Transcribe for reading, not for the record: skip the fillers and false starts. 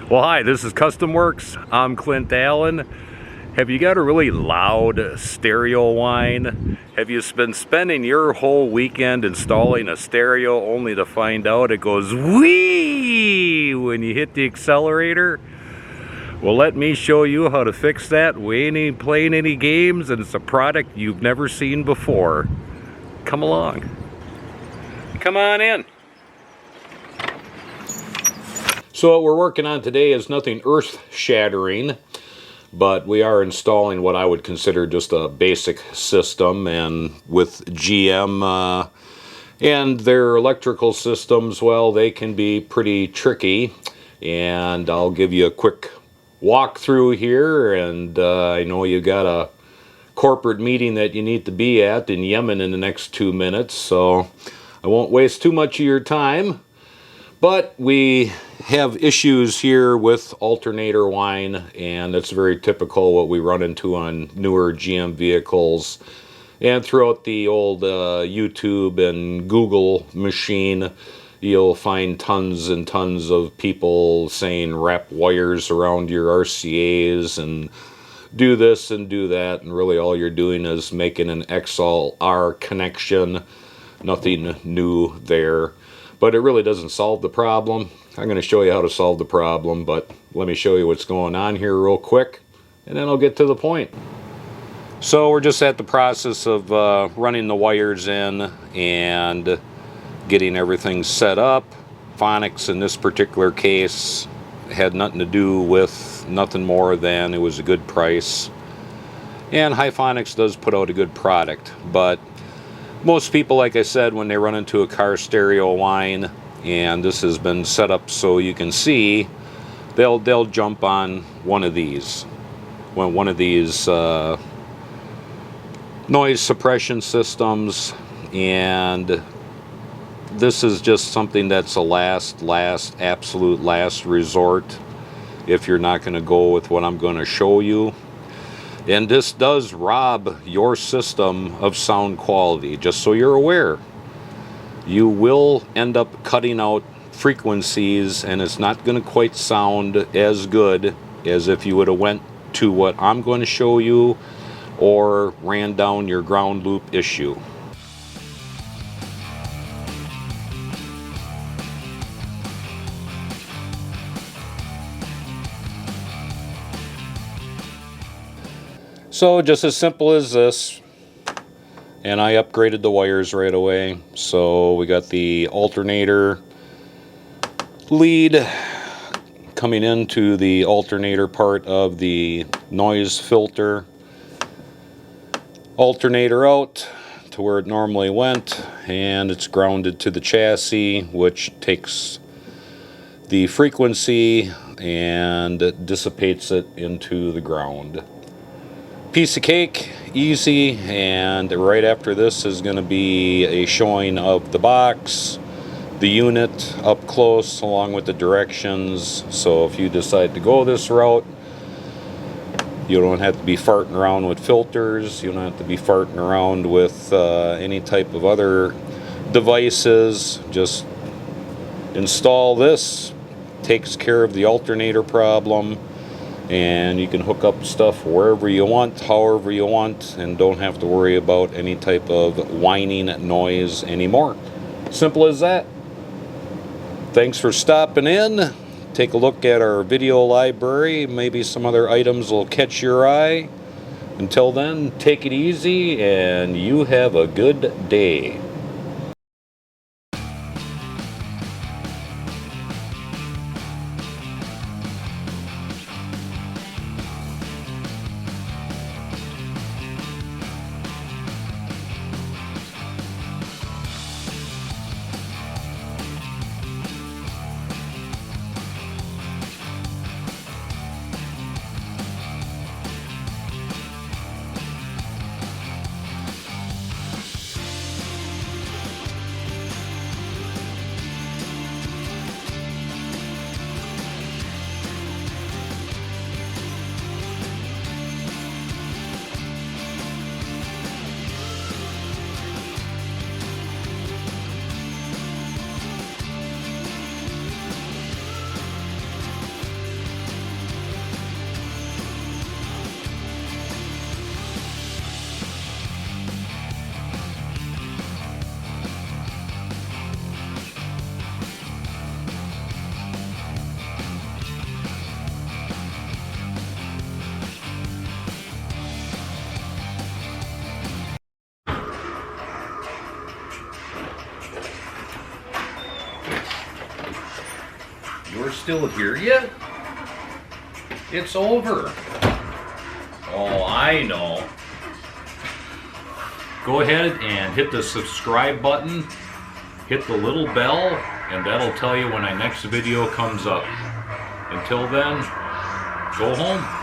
Well, hi, this is Custom Works. I'm Clint Allen. Have you got a really loud stereo whine? Have you been spending your whole weekend installing a stereo only to find out it goes whee when you hit the accelerator? Well, let me show you how to fix that. We ain't playing any games, and it's a product you've never seen before. Come along. Come on in. So what we're working on today is nothing earth-shattering, but we are installing what I would consider just a basic system. And with GM and their electrical systems, well, they can be pretty tricky. And I'll give you a quick walkthrough here. And I know you got a corporate meeting that you need to be at in Yemen in the next 2 minutes, so I won't waste too much of your time. But we have issues here with alternator whine, and it's very typical what we run into on newer GM vehicles. And throughout the old YouTube and Google machine, you'll find tons and tons of people saying wrap wires around your RCAs and do this and do that, and really all you're doing is making an XLR connection. Nothing new there. But it really doesn't solve the problem. I'm going to show you how to solve the problem, but let me show you what's going on here real quick, and then I'll get to the point. So we're just at the process of running the wires in and getting everything set up. Phonics in this particular case had nothing to do with nothing more than it was a good price. And Phonics does put out a good product, but most people, like I said, when they run into a car stereo whine, and this has been set up so you can see, they'll jump on one of these. One of these noise suppression systems, and this is just something that's a absolute last resort if you're not going to go with what I'm going to show you. And this does rob your system of sound quality, just so you're aware. You will end up cutting out frequencies, and it's not going to quite sound as good as if you would have went to what I'm going to show you or ran down your ground loop issue. So just as simple as this, and I upgraded the wires right away. So we got the alternator lead coming into the alternator part of the noise filter, alternator out to where it normally went, and it's grounded to the chassis, which takes the frequency and dissipates it into the ground. Piece of cake, easy. And right after this is going to be a showing of the box, the unit up close along with the directions. So if you decide to go this route, you don't have to be farting around with filters, you don't have to be farting around with any type of other devices. Just install this, takes care of the alternator problem, and you can hook up stuff wherever you want, however you want, and don't have to worry about any type of whining noise anymore. Simple as that. Thanks for stopping in. Take a look at our video library. Maybe some other items will catch your eye. Until then, take it easy and you have a good day. still hear you? It's over. Oh, I know. Go ahead and hit the subscribe button, hit the little bell, and that'll tell you when our next video comes up. Until then, go home.